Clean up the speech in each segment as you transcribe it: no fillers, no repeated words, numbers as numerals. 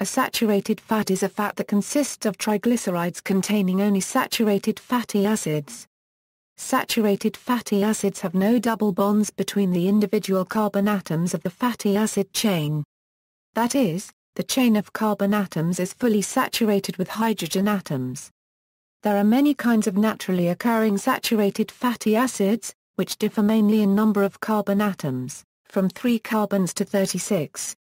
A saturated fat is a fat that consists of triglycerides containing only saturated fatty acids. Saturated fatty acids have no double bonds between the individual carbon atoms of the fatty acid chain. That is, the chain of carbon atoms is fully saturated with hydrogen atoms. There are many kinds of naturally occurring saturated fatty acids, which differ mainly in number of carbon atoms, from 3 carbons to 36.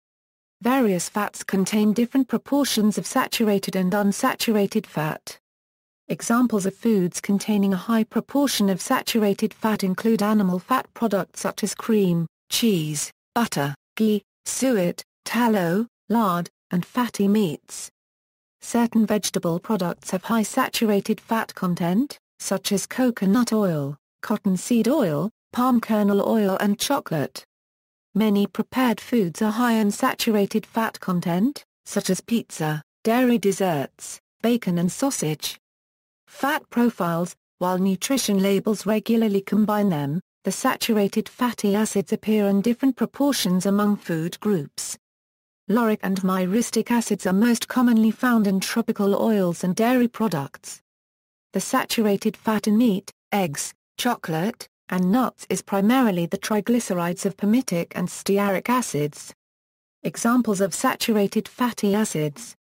Various fats contain different proportions of saturated and unsaturated fat. Examples of foods containing a high proportion of saturated fat include animal fat products such as cream, cheese, butter, ghee, suet, tallow, lard, and fatty meats. Certain vegetable products have high saturated fat content, such as coconut oil, cottonseed oil, palm kernel oil and chocolate. Many prepared foods are high in saturated fat content, such as pizza, dairy desserts, bacon and sausage. Fat profiles, while nutrition labels regularly combine them, the saturated fatty acids appear in different proportions among food groups. Lauric and myristic acids are most commonly found in tropical oils and dairy products. The saturated fat in meat, eggs, chocolate, and nuts is primarily the triglycerides of palmitic and stearic acids. Examples of saturated fatty acids.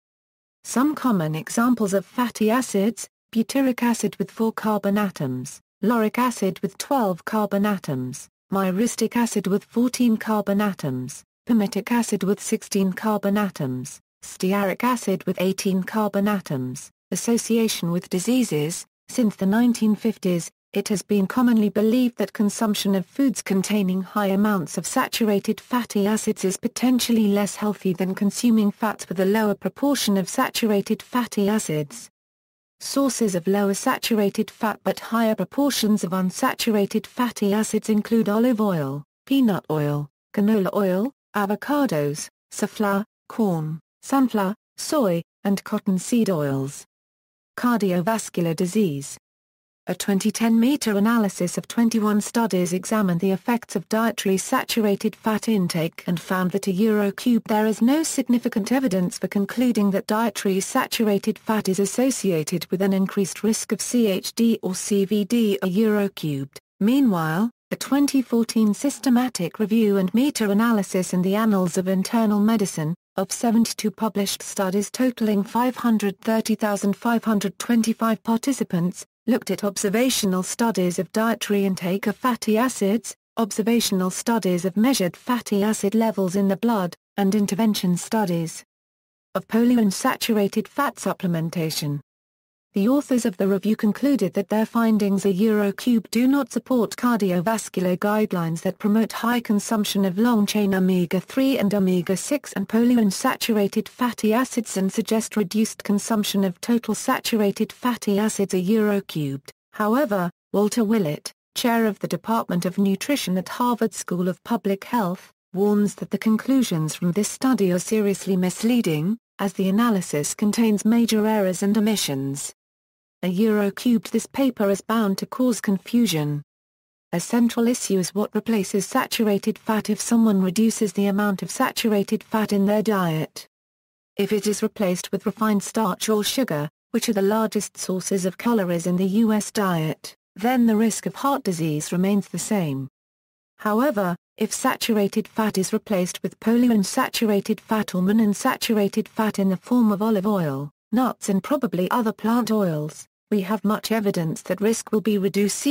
Some common examples of fatty acids: butyric acid with 4 carbon atoms, lauric acid with 12 carbon atoms, myristic acid with 14 carbon atoms, palmitic acid with 16 carbon atoms, stearic acid with 18 carbon atoms. Association with diseases. Since the 1950s, it has been commonly believed that consumption of foods containing high amounts of saturated fatty acids is potentially less healthy than consuming fats with a lower proportion of saturated fatty acids. Sources of lower saturated fat but higher proportions of unsaturated fatty acids include olive oil, peanut oil, canola oil, avocados, safflower, corn, sunflower, soy, and cottonseed oils. Cardiovascular disease. A 2010 meta-analysis of 21 studies examined the effects of dietary saturated fat intake and found that there is no significant evidence for concluding that dietary saturated fat is associated with an increased risk of CHD or CVD. Meanwhile, a 2014 systematic review and meta-analysis in the Annals of Internal Medicine, of 72 published studies totaling 530,525 participants, looked at observational studies of dietary intake of fatty acids, observational studies of measured fatty acid levels in the blood, and intervention studies of polyunsaturated fat supplementation. The authors of the review concluded that their findings do not support cardiovascular guidelines that promote high consumption of long-chain omega-3 and omega-6 and polyunsaturated fatty acids and suggest reduced consumption of total saturated fatty acids. However, Walter Willett, chair of the Department of Nutrition at Harvard School of Public Health, warns that the conclusions from this study are seriously misleading, as the analysis contains major errors and omissions. This paper is bound to cause confusion. A central issue is what replaces saturated fat if someone reduces the amount of saturated fat in their diet. If it is replaced with refined starch or sugar, which are the largest sources of calories in the U.S. diet, then the risk of heart disease remains the same. However, if saturated fat is replaced with polyunsaturated fat or monounsaturated fat in the form of olive oil, nuts and probably other plant oils, we have much evidence that risk will be reduced.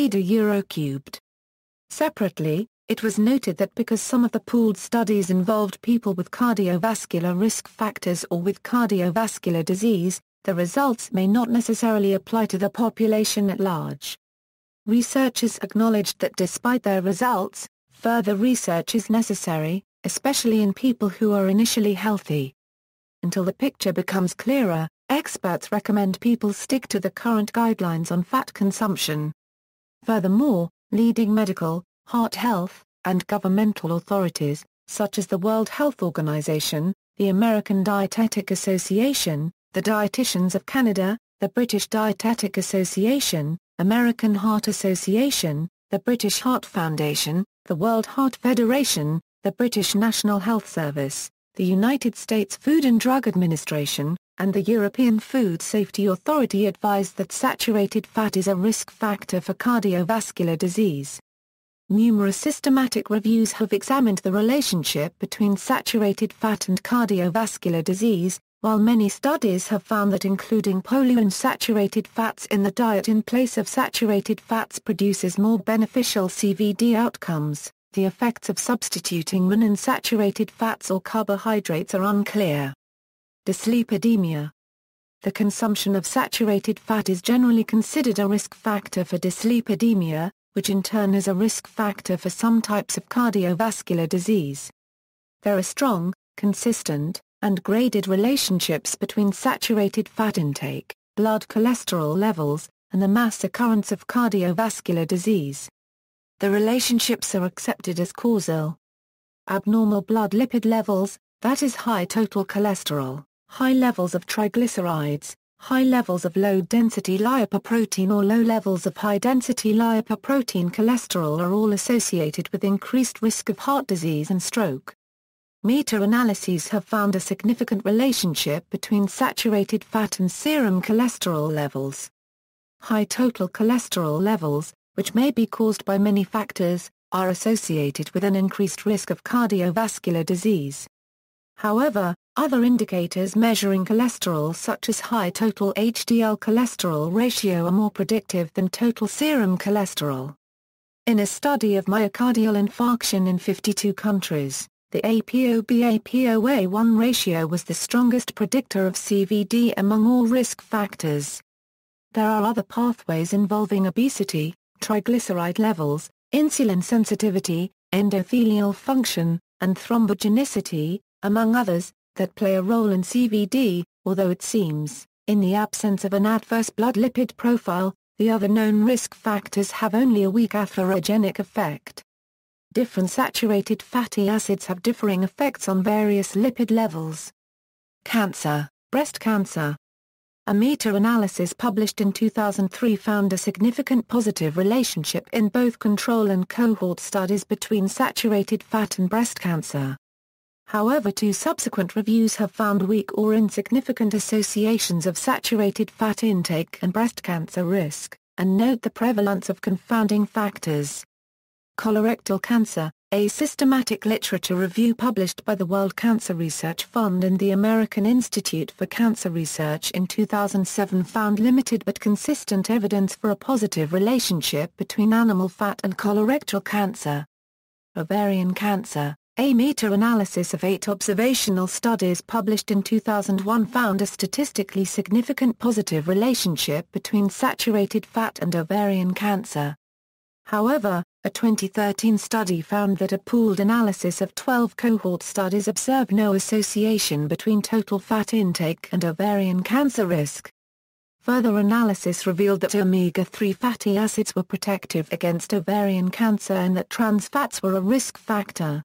Separately, it was noted that because some of the pooled studies involved people with cardiovascular risk factors or with cardiovascular disease, the results may not necessarily apply to the population at large. Researchers acknowledged that despite their results, further research is necessary, especially in people who are initially healthy. Until the picture becomes clearer, experts recommend people stick to the current guidelines on fat consumption. Furthermore, leading medical, heart health, and governmental authorities, such as the World Health Organization, the American Dietetic Association, the Dietitians of Canada, the British Dietetic Association, American Heart Association, the British Heart Foundation, the World Heart Federation, the British National Health Service, the United States Food and Drug Administration, and the European Food Safety Authority advise that saturated fat is a risk factor for cardiovascular disease. Numerous systematic reviews have examined the relationship between saturated fat and cardiovascular disease, while many studies have found that including polyunsaturated fats in the diet in place of saturated fats produces more beneficial CVD outcomes. The effects of substituting monounsaturated fats or carbohydrates are unclear. Dyslipidemia. The consumption of saturated fat is generally considered a risk factor for dyslipidemia, which in turn is a risk factor for some types of cardiovascular disease. There are strong, consistent, and graded relationships between saturated fat intake, blood cholesterol levels, and the mass occurrence of cardiovascular disease. The relationships are accepted as causal. Abnormal blood lipid levels, that is high total cholesterol, high levels of triglycerides, high levels of low-density lipoprotein or low levels of high-density lipoprotein cholesterol are all associated with increased risk of heart disease and stroke. Meta-analyses have found a significant relationship between saturated fat and serum cholesterol levels. High total cholesterol levels, which may be caused by many factors, are associated with an increased risk of cardiovascular disease. However, other indicators measuring cholesterol such as high total HDL cholesterol ratio are more predictive than total serum cholesterol. In a study of myocardial infarction in 52 countries, the ApoB-APOA1 ratio was the strongest predictor of CVD among all risk factors. There are other pathways involving obesity, triglyceride levels, insulin sensitivity, endothelial function, and thrombogenicity, among others, that play a role in CVD, although it seems, in the absence of an adverse blood lipid profile, the other known risk factors have only a weak atherogenic effect. Different saturated fatty acids have differing effects on various lipid levels. Cancer, breast cancer. A meta-analysis published in 2003 found a significant positive relationship in both control and cohort studies between saturated fat and breast cancer. However, two subsequent reviews have found weak or insignificant associations of saturated fat intake and breast cancer risk, and note the prevalence of confounding factors. Colorectal cancer. A systematic literature review published by the World Cancer Research Fund and the American Institute for Cancer Research in 2007 found limited but consistent evidence for a positive relationship between animal fat and colorectal cancer. Ovarian cancer. A meta-analysis of 8 observational studies published in 2001 found a statistically significant positive relationship between saturated fat and ovarian cancer. However, a 2013 study found that a pooled analysis of 12 cohort studies observed no association between total fat intake and ovarian cancer risk. Further analysis revealed that omega-3 fatty acids were protective against ovarian cancer and that trans fats were a risk factor.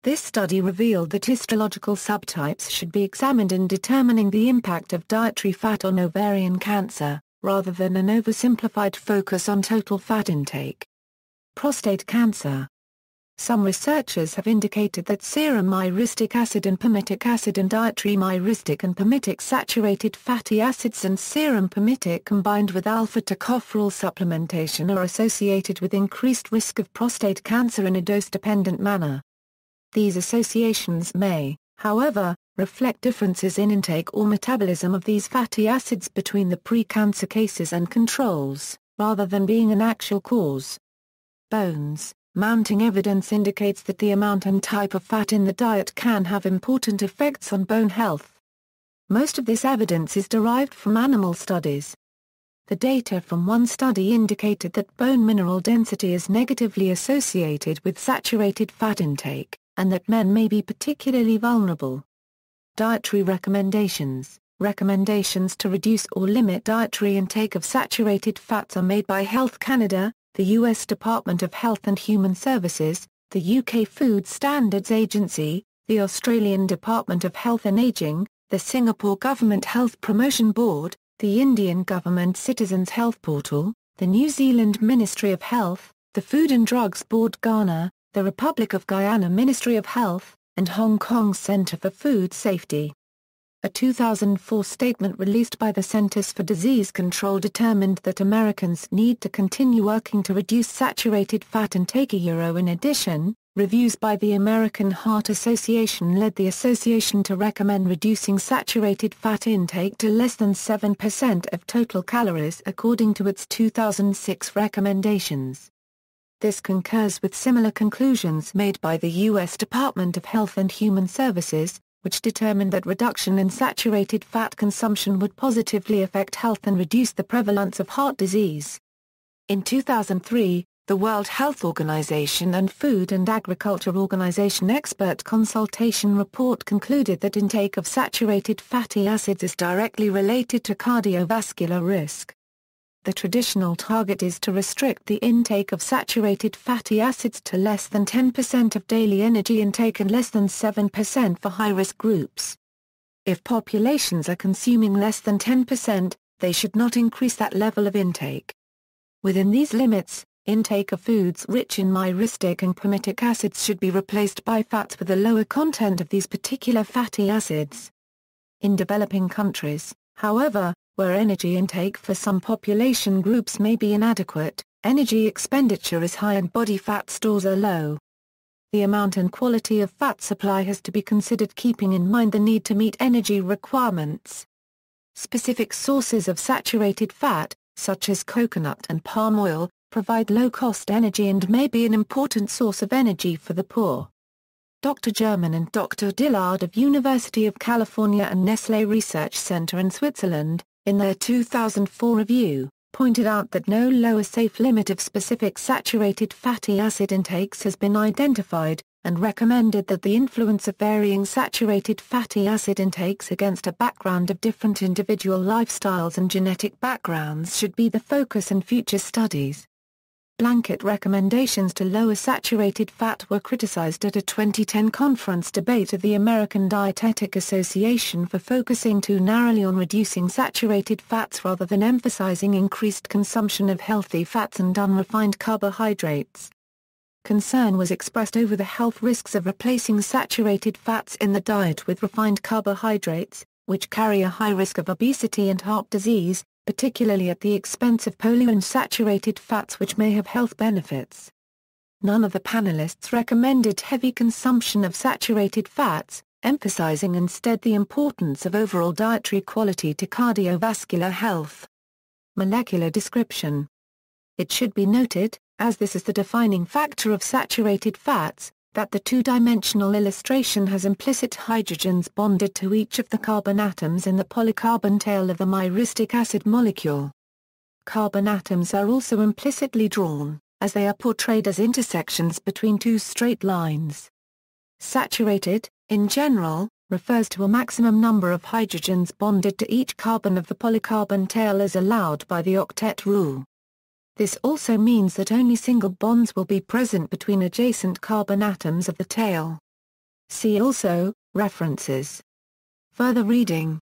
This study revealed that histological subtypes should be examined in determining the impact of dietary fat on ovarian cancer, rather than an oversimplified focus on total fat intake. Prostate cancer. Some researchers have indicated that serum myristic acid and palmitic acid and dietary myristic and palmitic saturated fatty acids and serum palmitic combined with alpha-tocopherol supplementation are associated with increased risk of prostate cancer in a dose-dependent manner. These associations may, however, reflect differences in intake or metabolism of these fatty acids between the pre-cancer cases and controls, rather than being an actual cause. Bones. Mounting evidence indicates that the amount and type of fat in the diet can have important effects on bone health. Most of this evidence is derived from animal studies. The data from one study indicated that bone mineral density is negatively associated with saturated fat intake, and that men may be particularly vulnerable. Dietary recommendations. Recommendations to reduce or limit dietary intake of saturated fats are made by Health Canada, the U.S. Department of Health and Human Services, the UK Food Standards Agency, the Australian Department of Health and Ageing, the Singapore Government Health Promotion Board, the Indian Government Citizens Health Portal, the New Zealand Ministry of Health, the Food and Drugs Board Ghana, the Republic of Guyana Ministry of Health, and Hong Kong's Center for Food Safety. A 2004 statement released by the Centers for Disease Control determined that Americans need to continue working to reduce saturated fat intake. In addition, reviews by the American Heart Association led the association to recommend reducing saturated fat intake to less than 7% of total calories according to its 2006 recommendations. This concurs with similar conclusions made by the U.S. Department of Health and Human Services, which determined that reduction in saturated fat consumption would positively affect health and reduce the prevalence of heart disease. In 2003, the World Health Organization and Food and Agriculture Organization expert consultation report concluded that intake of saturated fatty acids is directly related to cardiovascular risk. The traditional target is to restrict the intake of saturated fatty acids to less than 10% of daily energy intake and less than 7% for high-risk groups. If populations are consuming less than 10%, they should not increase that level of intake. Within these limits, intake of foods rich in myristic and palmitic acids should be replaced by fats with a lower content of these particular fatty acids. In developing countries, however, where energy intake for some population groups may be inadequate, energy expenditure is high and body fat stores are low. The amount and quality of fat supply has to be considered, keeping in mind the need to meet energy requirements. Specific sources of saturated fat, such as coconut and palm oil, provide low-cost energy and may be an important source of energy for the poor. Dr. German and Dr. Dillard of University of California and Nestlé Research Center in Switzerland, in their 2004 review, pointed out that no lower safe limit of specific saturated fatty acid intakes has been identified, and recommended that the influence of varying saturated fatty acid intakes against a background of different individual lifestyles and genetic backgrounds should be the focus in future studies. Blanket recommendations to lower saturated fat were criticized at a 2010 conference debate of the American Dietetic Association for focusing too narrowly on reducing saturated fats rather than emphasizing increased consumption of healthy fats and unrefined carbohydrates. Concern was expressed over the health risks of replacing saturated fats in the diet with refined carbohydrates, which carry a high risk of obesity and heart disease, particularly at the expense of polyunsaturated fats which may have health benefits. None of the panelists recommended heavy consumption of saturated fats, emphasizing instead the importance of overall dietary quality to cardiovascular health. Molecular description. It should be noted, as this is the defining factor of saturated fats, that the two-dimensional illustration has implicit hydrogens bonded to each of the carbon atoms in the polycarbon tail of the myristic acid molecule. Carbon atoms are also implicitly drawn, as they are portrayed as intersections between two straight lines. Saturated, in general, refers to a maximum number of hydrogens bonded to each carbon of the polycarbon tail as allowed by the octet rule. This also means that only single bonds will be present between adjacent carbon atoms of the tail. See also, references. Further reading.